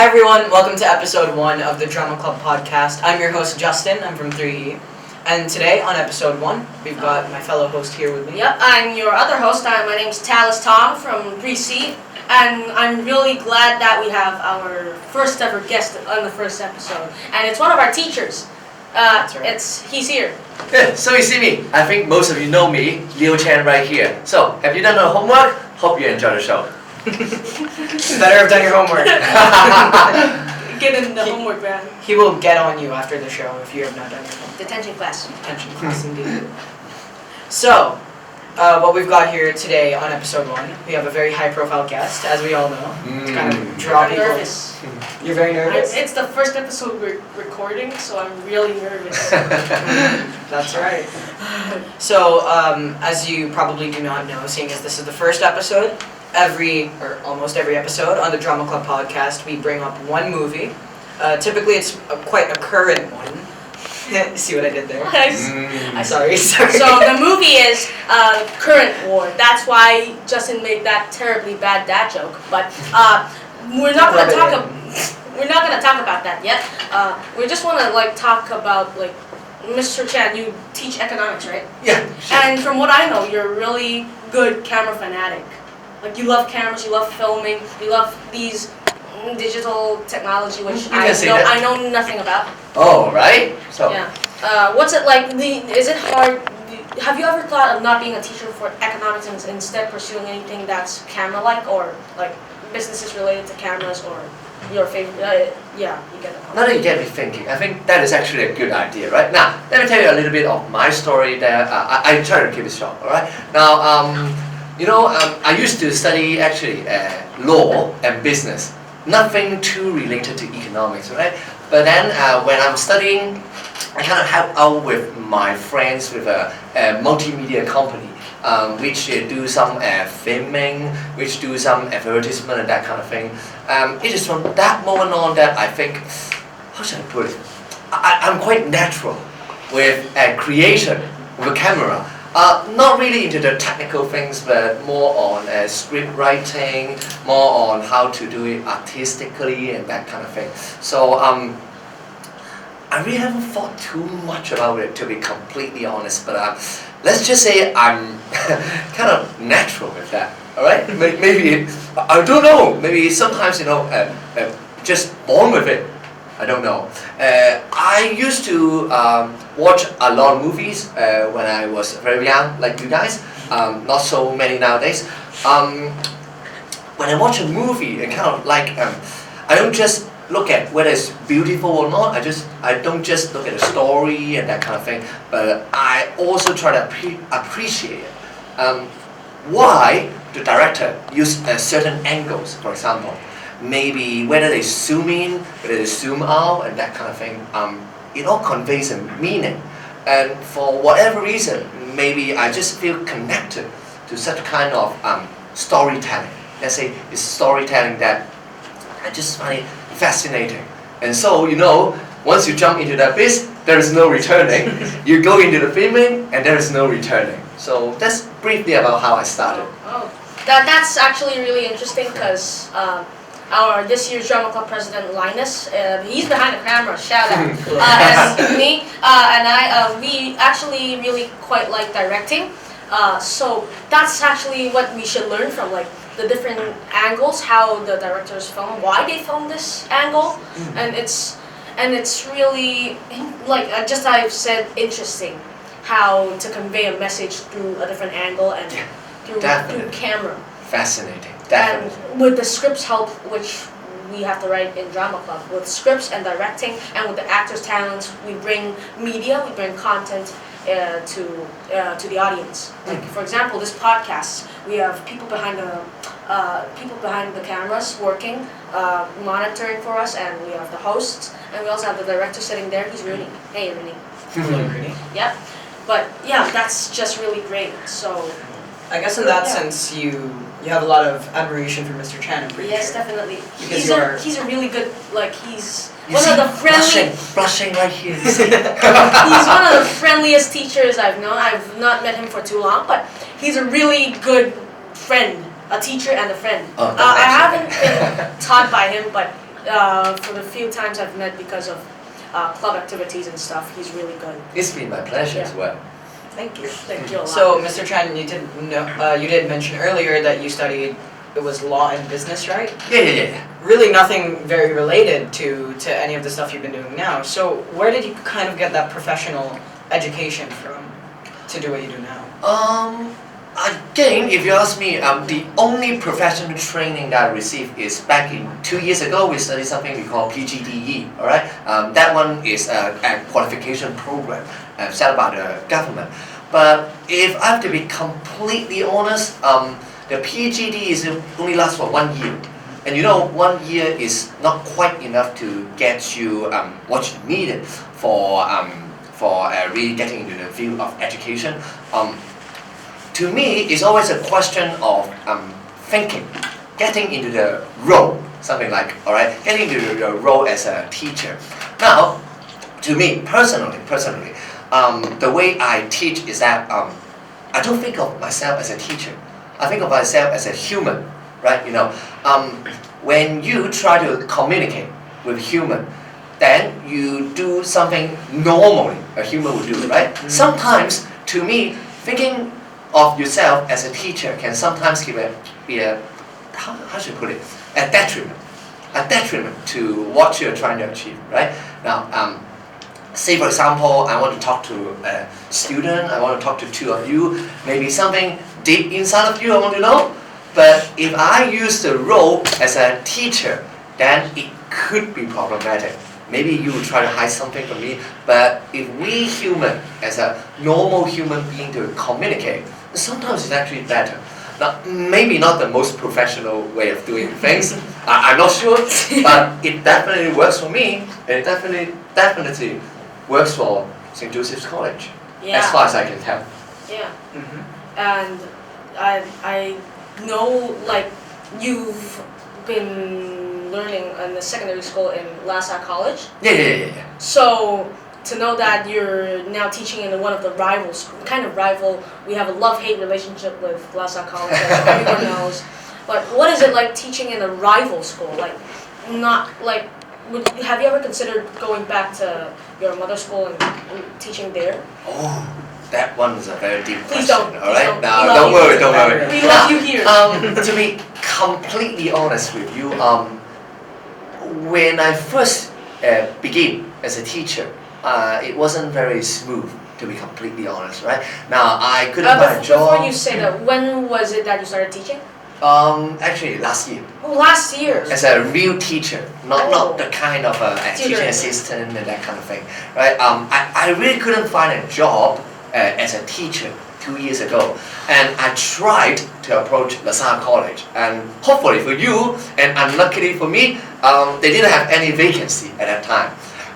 Hi everyone, welcome to episode 1 of the Drama Club podcast. I'm your host Justin, I'm from 3E. And today on episode 1, we've got my fellow host here with me. Yep, I'm your other host. My name's Talis Tong from 3C. And I'm really glad that we have our first ever guest on the first episode. And it's one of our teachers. That's right. He's here. Yeah, so you see me. I think most of you know me, Leo Chan right here. So, have you done your homework? Hope you enjoy the show. Better have done your homework. Get in the homework, man. He will get on you after the show if you have not done your homework. Detention class. Detention class indeed. So, what we've got here today on episode 1, we have a very high profile guest, as we all know. To kind of draw I'm people. nervous. You're very nervous? It's the first episode we're recording, so I'm really nervous. That's right. So, as you probably do not know, seeing as this is the first episode, almost every episode on the Drama Club podcast, we bring up one movie. Typically, it's quite a current one. See what I did there? I'm sorry. So the movie is Current War. That's why Justin made that terribly bad dad joke. But we're not gonna talk about that yet. We just want to talk about Mr. Chan. You teach economics, right? Yeah. Sure. And from what I know, you're a really good camera fanatic. You love cameras, you love filming, you love these digital technology, which I know nothing about. Oh, right? So. Yeah. What's it like? Is it hard? Have you ever thought of not being a teacher for economics and instead pursuing anything that's camera-like or businesses related to cameras or your favorite? Yeah, you get the point. Now that you get me thinking, I think that is actually a good idea, right? Now, let me tell you a little bit of my story there. I try to keep it short, alright? Now, I used to study actually law and business. Nothing too related to economics, right? But then when I'm studying, I kind of help out with my friends with a multimedia company, which do some filming, which do some advertisement and that kind of thing. It is from that moment on that I think, how should I put it? I'm quite natural with creation, with a camera. Not really into the technical things, but more on script writing, more on how to do it artistically and that kind of thing. So I really haven't thought too much about it, to be completely honest. But let's just say I'm kind of natural with that. All right? Maybe I don't know. Maybe sometimes just born with it. I don't know. I used to watch a lot of movies when I was very young, like you guys. Not so many nowadays. When I watch a movie, I I don't just look at whether it's beautiful or not. I don't just look at the story and that kind of thing. But I also try to appreciate it. Why the director used certain angles, for example. Maybe whether they zoom in, whether they zoom out, and that kind of thing. It all conveys a meaning. And for whatever reason, maybe I just feel connected to such kind of storytelling. Let's say it's storytelling that I just find it fascinating. And so, once you jump into that biz, there is no returning. You go into the filming, and there is no returning. So that's briefly about how I started. That's actually really interesting because our this year's Drama Club president Linus, he's behind the camera. Shout out. And me and I, we actually really quite like directing. So that's actually what we should learn from, the different angles, how the directors film, why they film this angle, and it's really just I've said interesting how to convey a message through a different angle and through camera. Fascinating. Definitely. And with the scripts help, which we have to write in Drama Club, with scripts and directing, and with the actors' talents, we bring media, we bring content to the audience. For example, this podcast, we have people behind the cameras working, monitoring for us, and we have the hosts, and we also have the director sitting there. He's Rooney. Hey, Rooney. Hello, Rooney. Yep. But yeah, that's just really great. So. I guess in that sense, you have a lot of admiration for Mr. Chan. Yes, definitely. Because he's a really good, he's You one see, of the friendly. blushing right here. He's one of the friendliest teachers I've known. I've not met him for too long, but he's a really good friend, a teacher and a friend. Oh, I haven't been taught by him, but for the few times I've met because of club activities and stuff, he's really good. It's been my pleasure as well. Thank you. Thank you a lot. So, Mr. Chan, you did mention earlier that you studied, it was law and business, right? Yeah. Really nothing very related to any of the stuff you've been doing now. So where did you kind of get that professional education from to do what you do now? Again, if you ask me, the only professional training that I received is back in 2 years ago. We studied something we call PGDE. All right, that one is a qualification program set by the government. But if I have to be completely honest, the PGD only lasts for 1 year. And you know, 1 year is not quite enough to get you what you needed for really getting into the field of education. To me, it's always a question of thinking, getting into the role, something like, all right, getting into your role as a teacher. Now, to me personally, the way I teach is that I don't think of myself as a teacher. I think of myself as a human, right? You know, when you try to communicate with human, then you do something normally a human would do, right? Sometimes, to me, thinking of yourself as a teacher can sometimes be a how should I put it? A detriment to what you're trying to achieve, right? Now, say for example, I want to talk to a student, I want to talk to two of you, maybe something deep inside of you I want to know. But if I use the role as a teacher, then it could be problematic. Maybe you will try to hide something from me, but if we human, as a normal human being to communicate, sometimes it's actually better. Now, maybe not the most professional way of doing things, I'm not sure, but it definitely works for me, and it definitely works for St. Joseph's College, as far as I can tell. Yeah. And I know, like, you've been learning in the secondary school in Lhasa College. Yeah. So to know that you're now teaching in one of the rival schools, kind of rival, we have a love-hate relationship with Lhasa College, as everyone knows. But what is it like teaching in a rival school? Like, not like, have you ever considered going back to your mother school and teaching there? Oh, that one is a very deep Please question. don't. All right, Please now don't worry. We love you here. To be completely honest with you, when I first began as a teacher, it wasn't very smooth. To be completely honest, right? Now I couldn't find a job. Before you say that, when was it that you started teaching? Actually last year. Oh, last year. As a real teacher, not the kind of a teaching assistant and that kind of thing, right? I really couldn't find a job as a teacher 2 years ago, and I tried to approach Lhasa College, and hopefully for you, and unluckily for me, they didn't have any vacancy at that time.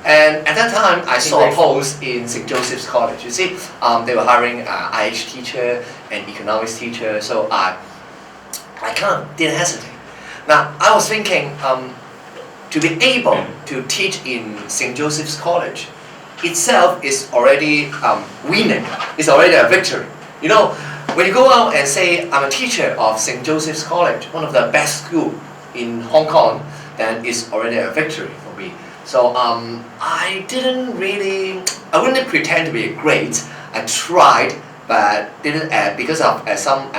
And at that time, I saw a post in St. Joseph's College. You see, they were hiring IH teacher and economics teacher, so I kind of didn't hesitate. Now, I was thinking, to be able to teach in St. Joseph's College itself is already winning. It's already a victory. You know, when you go out and say, I'm a teacher of St. Joseph's College, one of the best schools in Hong Kong, then it's already a victory for me. So I wouldn't pretend to be great. I tried, but didn't, because of some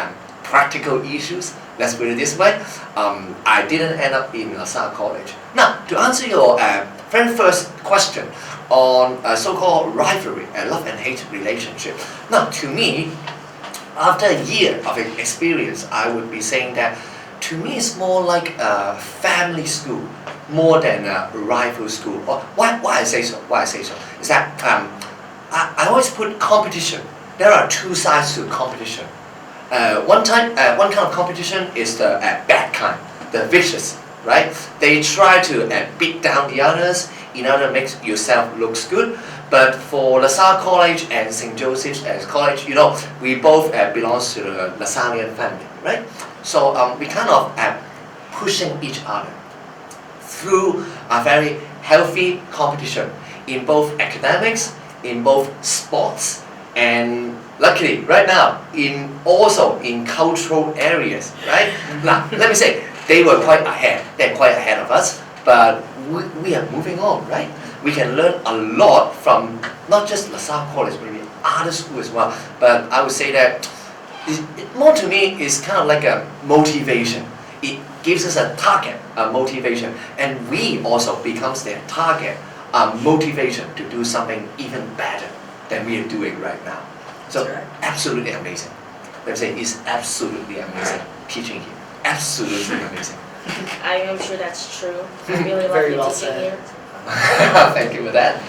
practical issues, let's put it this way, I didn't end up in Lhasa College. Now, to answer your very first question on a so-called rivalry, a love and hate relationship. Now, to me, after a year of experience, I would be saying that to me it's more like a family school, more than a rival school. Why I say so? Is that I always put competition. There are two sides to competition. One kind of competition is the bad kind, the vicious, right? They try to beat down the others in order to make yourself looks good. But for Lhasa College and St. Joseph's College, you know, we both belong to the Lasalian family, right? So we kind of pushing each other through a very healthy competition in both academics, in both sports, and luckily right now also in cultural areas, right? Now let me say, they were quite ahead. They're quite ahead of us. but we are moving on, right? We can learn a lot from not just LaSalle College, maybe other schools as well. But I would say that more to me is kind of like a motivation. It gives us a target, a motivation, and we also becomes their target, motivation to do something even better than we are doing right now. So That's right. absolutely amazing. Let me say it's absolutely amazing teaching here. Absolutely amazing. I am sure that's true. I really love Very your well teaching said. here. Thank you for that.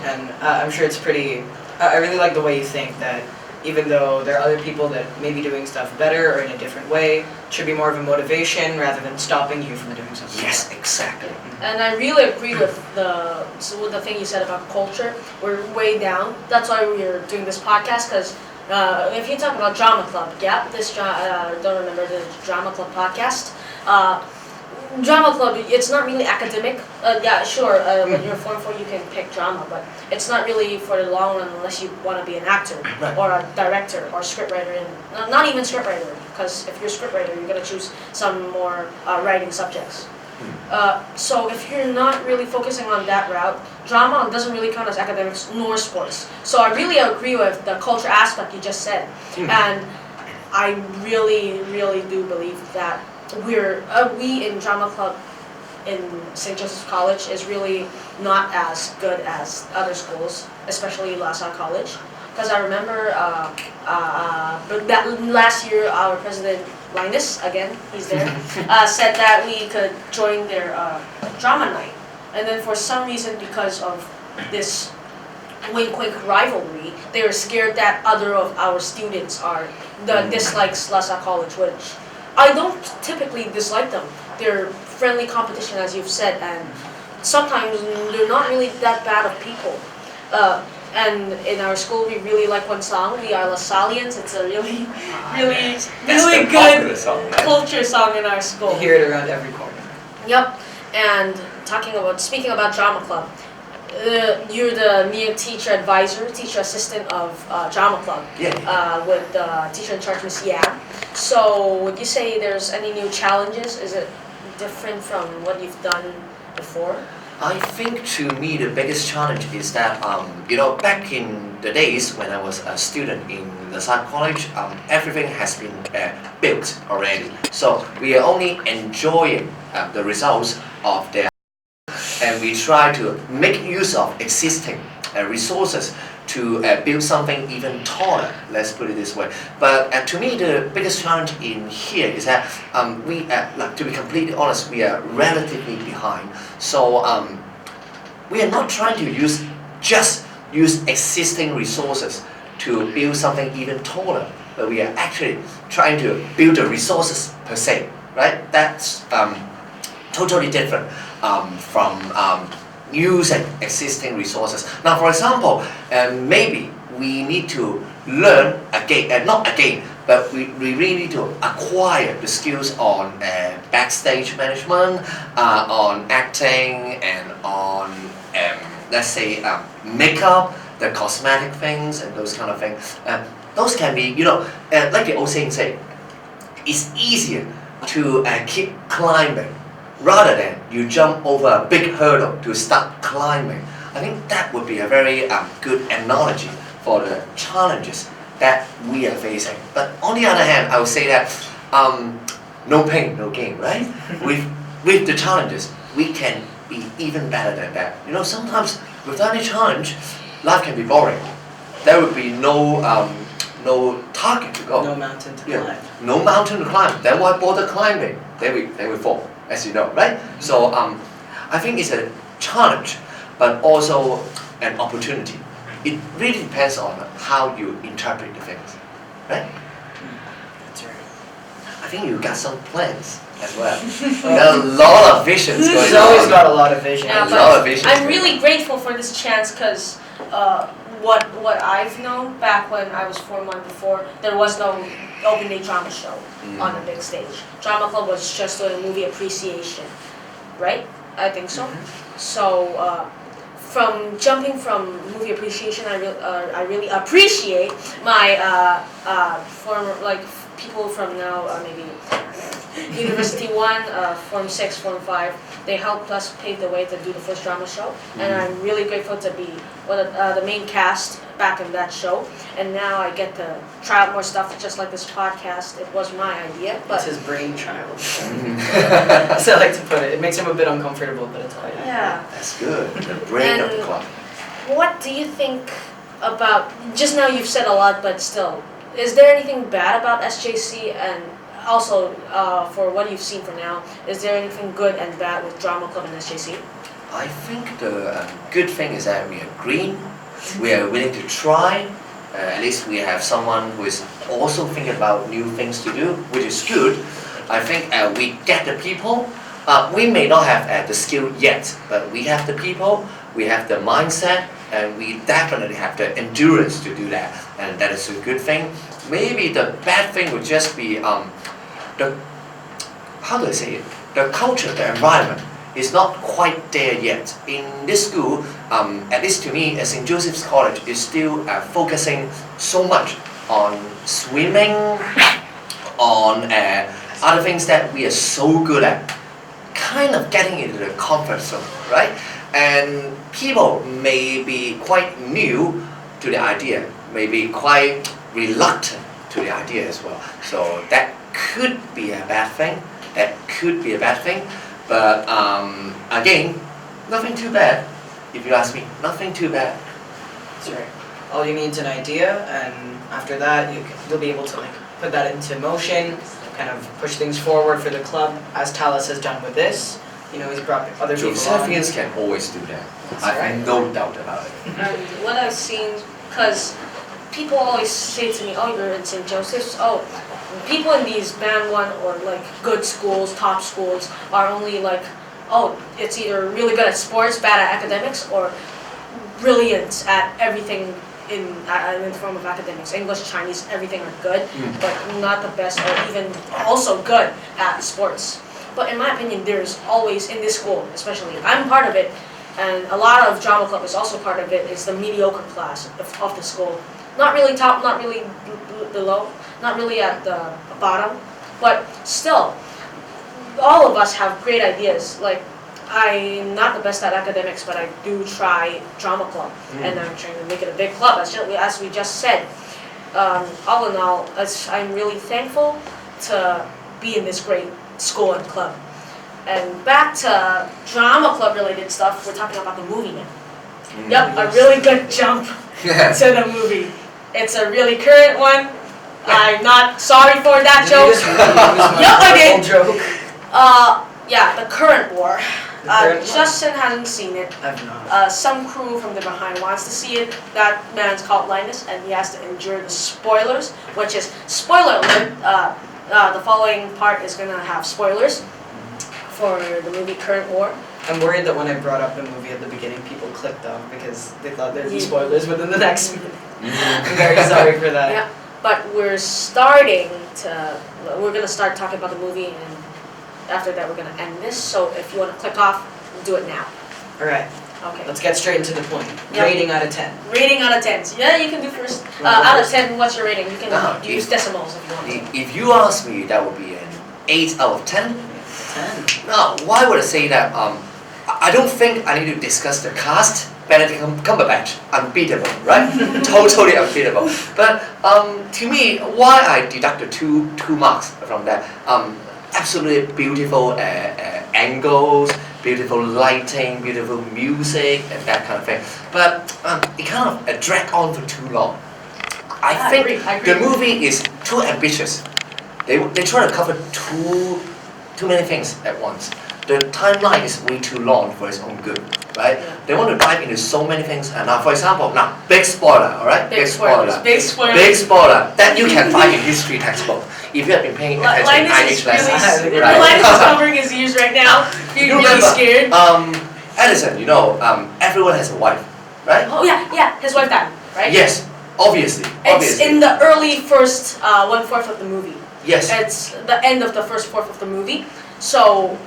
And I'm sure it's pretty. I really like the way you think that even though there are other people that may be doing stuff better or in a different way, it should be more of a motivation rather than stopping you from doing something. Yes, exactly. And I really agree with the thing you said about culture. We're way down. That's why we're doing this podcast, because if you talk about drama club, yeah, don't remember the drama club podcast. Drama club, it's not really academic. Yeah, sure, when you're Form 4 you can pick drama, but it's not really for the long run unless you want to be an actor Right. or a director or scriptwriter. Not even scriptwriter, because if you're a scriptwriter, you're going to choose some more writing subjects. So if you're not really focusing on that route, drama doesn't really count as academics nor sports. So I really agree with the culture aspect you just said. And I really, really do believe that we in drama club in St. Joseph's College is really not as good as other schools, especially LaSalle College. Because I remember but that last year our president Linus, again, he's there, said that we could join their drama night. And then for some reason, because of this wink-wink rivalry, they were scared that other of our students dislikes LaSalle College, which I don't typically dislike them. They're friendly competition, as you've said, and sometimes they're not really that bad of people. And in our school, we really like one song. We are LaSallians. It's a really, really, That's really the good popular song, right? culture song in our school. You hear it around every corner. Yep. And speaking about drama club, you're the new teacher advisor, teacher assistant of drama club. Yeah. With the teacher in charge, Miss Yang. So would you say there's any new challenges? Is it different from what you've done before? I think to me the biggest challenge is that back in the days when I was a student in LaSalle College, everything has been built already. So we are only enjoying the results of their, and we try to make use of existing resources to build something even taller, let's put it this way. But to me, the biggest challenge in here is that to be completely honest, we are relatively behind. So we are not trying to use existing resources to build something even taller, but we are actually trying to build the resources per se, right? That's totally different from using existing resources. Now, for example, maybe we need to learn again, not again, but we really need to acquire the skills on backstage management, on acting, and on, let's say, makeup, the cosmetic things, and those kind of things. Those can be, like the old saying say, it's easier to keep climbing rather than you jump over a big hurdle to start climbing. I think that would be a very good analogy for the challenges that we are facing. But on the other hand, I would say that no pain, no gain, right? with the challenges, we can be even better than that. Sometimes without any challenge, life can be boring. There would be no target to go. No mountain to climb. No mountain to climb. Then why bother climbing? Then we fall, as you know, right? So I think it's a challenge, but also an opportunity. It really depends on how you interpret the things, right? That's right. I think you got some plans as well. You got a lot of visions going on. He's always got a lot of vision. Yeah, A lot of but visions I'm going really grateful for this chance because what I've known back when I was Form 1 before, there was no open day drama show on a big stage. Drama club was just doing movie appreciation, right? I think so. So from jumping from movie appreciation, I really appreciate my former people from now maybe University 1, Form 6, Form 5, they helped us pave the way to do the first drama show. And I'm really grateful to be one of the main cast back in that show. And now I get to try out more stuff, just like this podcast. It was my idea, It's but his brainchild. As I like to put it. It makes him a bit uncomfortable, but it's all right. yeah. That's good. The brain of the And- club. What do you think about, just now you've said a lot, but still, is there anything bad about SJC? And also, for what you've seen for now, is there anything good and bad with Drama Club and SJC? I think the good thing is that we are green, we are willing to try, at least we have someone who is also thinking about new things to do, which is good. I think we get the people. We may not have the skill yet, but we have the people, we have the mindset, and we definitely have the endurance to do that, and that is a good thing. Maybe the bad thing would just be the, how do I say it? The culture, the environment is not quite there yet. In this school, at least to me, as St. Joseph's College is still focusing so much on swimming, on other things that we are so good at, kind of getting into the comfort zone, right? And people may be quite new to the idea, may be quite reluctant to the idea as well. So that could be a bad thing. That could be a bad thing. But again, nothing too bad. If you ask me, nothing too bad. That's right. All you need is an idea, and after that, you'll be able to put that into motion, kind of push things forward for the club, as Talis has done with this. He's brought other people on. Josephians can always do that. That's I have right. no doubt about it. And what I've seen, because people always say to me, oh, you're in St. Joseph's. Oh, people in these band one or like good schools, top schools, are only like, oh, it's either really good at sports, bad at academics, or brilliant at everything in the form of academics. English, Chinese, everything are good, but not the best, or even also good at sports. But in my opinion, there's always, in this school especially, I'm part of it, and a lot of drama club is also part of it, is the mediocre class of the school. Not really top, not really below, not really at the bottom, but still, all of us have great ideas. Like, I'm not the best at academics, but I do try drama club, and I'm trying to make it a big club, as we just said. All in all, I'm really thankful to be in this great school and club. And back to drama club related stuff, we're talking about the movie now. Yep, a really good jump to the movie. It's a really current one. I'm not sorry for that joke. Yep, I did. Joke. Yeah, the current war. The current one? Justin hasn't seen it. I've not. Some crew from the behind wants to see it. That man's called Linus, and he has to endure the spoilers, which is, spoiler alert, the following part is gonna have spoilers for the movie Current War. I'm worried that when I brought up the movie at the beginning, people clicked off because they thought there'd be spoilers within the next minute. I'm very sorry for that. Yeah, but we're gonna start talking about the movie, and after that we're gonna end this. So if you wanna click off, do it now. Alright, Okay. let's get straight into the point. Yep. Rating out of 10. Rating out of 10. Yeah, you can do first. Well, Out of first. 10, what's your rating? You can No, use decimals if you want. If you ask me, that would be an 8 out of 10. 10. Now, why would I say that? I don't think I need to discuss the cast. Benedict Cumberbatch, unbeatable, right? Totally unbeatable. But to me, why I deducted two marks from that? Absolutely beautiful angles, beautiful lighting, beautiful music, and that kind of thing. But it kind of dragged on for too long. I think agree. the movie is too ambitious. They try to cover too many things at once. The timeline is way too long for its own good, right? Yeah. They want to dive into so many things. And now, for example, big spoiler, all right? Big spoilers. Big spoilers. Big spoiler that you can find in history textbook if you have been paying attention in Linus is English lessons. really, right? Linus is covering his ears right now. You're really remember, scared. Edison, everyone has a wife, right? Oh yeah, his wife died, right? Yes, obviously. It's in the early first 1/4 of the movie. Yes. It's the end of the first fourth of the movie. So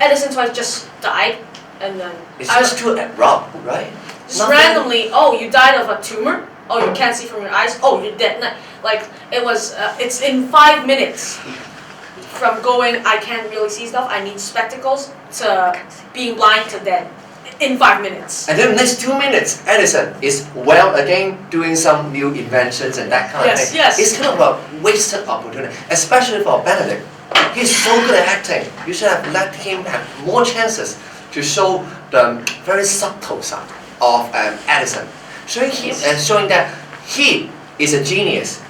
Edison's wife just died, and then It's just too abrupt, right? just Nothing- randomly, oh, you died of a tumor. Oh, you can't see from your eyes. Oh, you're dead. Like it was. It's in 5 minutes. from going, I can't really see stuff, I need spectacles, to being blind to dead in 5 minutes. And then next 2 minutes, Edison is well again doing some new inventions and that kind of thing. Yes. It's kind of a wasted opportunity, especially for Benedict. He's so good at acting. You should have let him have more chances to show the very subtle side of Edison, showing him and showing that he is a genius.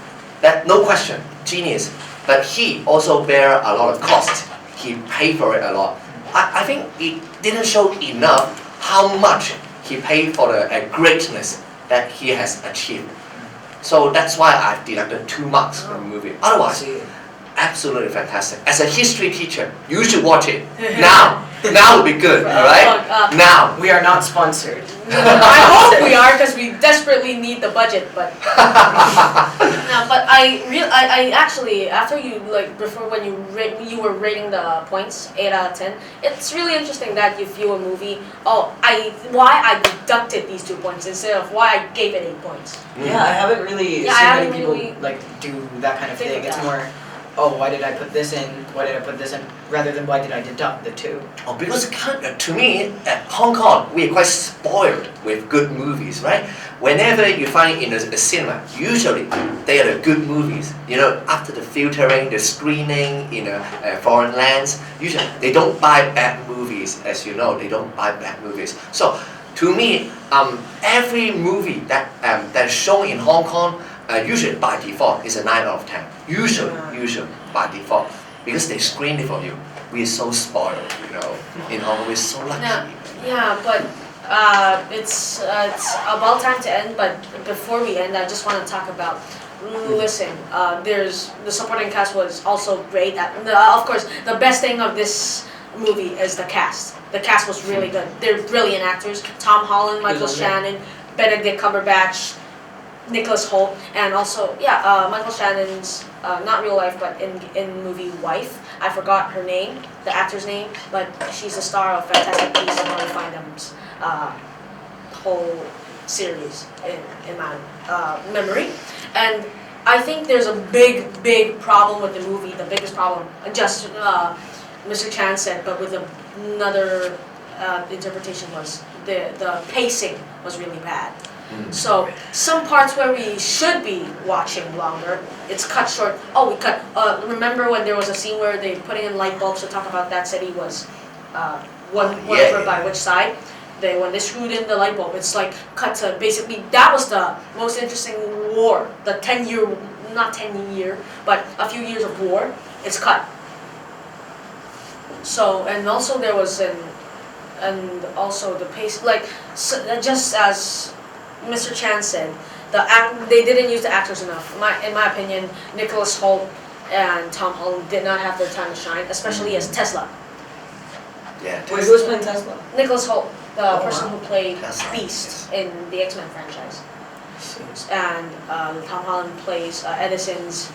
That no question, genius. But he also bear a lot of cost. He paid for it a lot. I think it didn't show enough how much he paid for the greatness that he has achieved. So that's why I deducted 2 marks from the movie. Otherwise, absolutely fantastic. As a history teacher, you should watch it now. Now would be good, all right? Now. We are not sponsored. I hope we are, because we desperately need the budget. But no, but I actually, after you before when you were rating the points 8 out of 10, it's really interesting that you view a movie. Why I deducted these 2 points instead of why I gave it 8 points. Yeah, I haven't really Yeah, seen I many haven't people really do that kind of think thing. of It's that. more, oh, why did I put this in? Why did I put this in? Rather than why did I deduct the 2? Oh, because to me, at Hong Kong, we are quite spoiled with good movies, right? Whenever you find in a cinema, usually they are the good movies. You know, after the filtering, the screening in foreign lands, usually they don't buy bad movies, as you know, they don't buy bad movies. So, to me, every movie that's shown in Hong Kong, usually by default is a 9 out of 10. Usually by default, because they screen it for you. We are so spoiled, you know. In Hong Kong, we're so lucky. Yeah, but it's about time to end. But before we end, I just want to talk about. Listen, the supporting cast was also great. Of course, the best thing of this movie is the cast. The cast was really good. They're brilliant actors. Tom Holland, Michael Shannon, Benedict Cumberbatch, Nicholas Hoult, and also Michael Shannon's not real life but in movie wife. I forgot her name, the actor's name, but she's the star of Fantastic Beasts and Where to Find Them's whole series in my memory. And I think there's a big problem with the movie. The biggest problem, just Mr. Chan said, but with another interpretation was the pacing was really bad. So some parts where we should be watching longer, it's cut short. Oh, we cut. Remember when there was a scene where they putting in light bulbs to talk about that city was one over by which side? When they screwed in the light bulb, it's like cut to basically that was the most interesting war, the 10-year, not 10-year, but a few years of war. It's cut. So and also there was and also the pace just as Mr. Chan said, they didn't use the actors enough. In my opinion, Nicholas Hoult and Tom Holland did not have their time to shine, especially as Tesla. Yeah. Wait, who was playing Tesla? Nicholas Hoult, the person who played Tesla, Beast in the X-Men franchise. And Tom Holland plays Edison's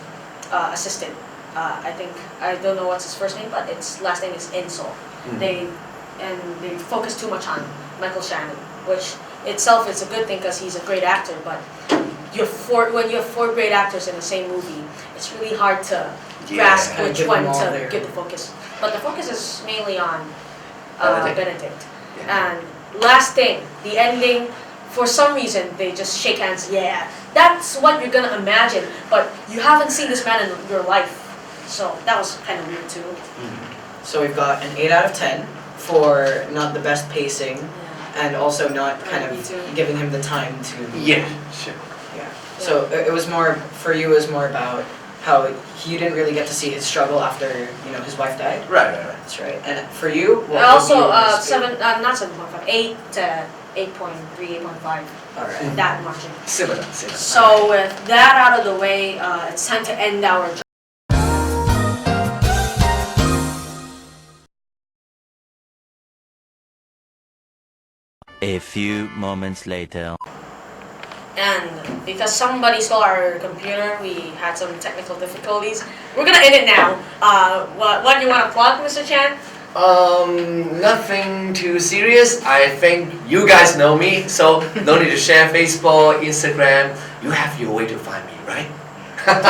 assistant. I don't know what's his first name, but its last name is Insol. They focus too much on Michael Shannon, which itself is a good thing because he's a great actor. But when you have 4 great actors in the same movie, it's really hard to grasp which one to give the focus. But the focus is mainly on Benedict. Yeah. And last thing, the ending. For some reason, they just shake hands. Yeah, that's what you're gonna imagine, but you haven't seen this man in your life, so that was kind of weird too. So we've got an 8 out of 10 for not the best pacing, and also not kind of giving him the time to. Yeah, sure. Yeah. So it was more for you. It was more about how you didn't really get to see his struggle after his wife died. Right. That's right. And for you, what also would you not 7.5, 8 to 8.3, 8.5. All right. That margin. Similar. So with that out of the way, it's time to end our. A few moments later. And because somebody stole our computer, we had some technical difficulties. We're gonna end it now. What do you want to plug, Mr. Chan? Nothing too serious. I think you guys know me, so no need to share Facebook, Instagram. You have your way to find me, right?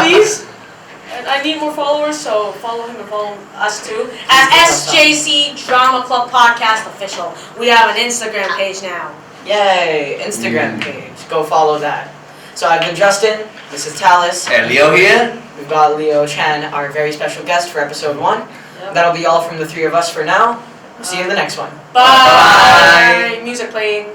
Please. And I need more followers, so follow him and follow us too. At SJC Drama Club Podcast Official. We have an Instagram page now. Yay! Instagram page. Go follow that. So I've been Justin. This is Talis. And Leo here. We've got Leo Chan, our very special guest for episode 1. Yep. That'll be all from the 3 of us for now. See you in the next one. Bye. Music playing.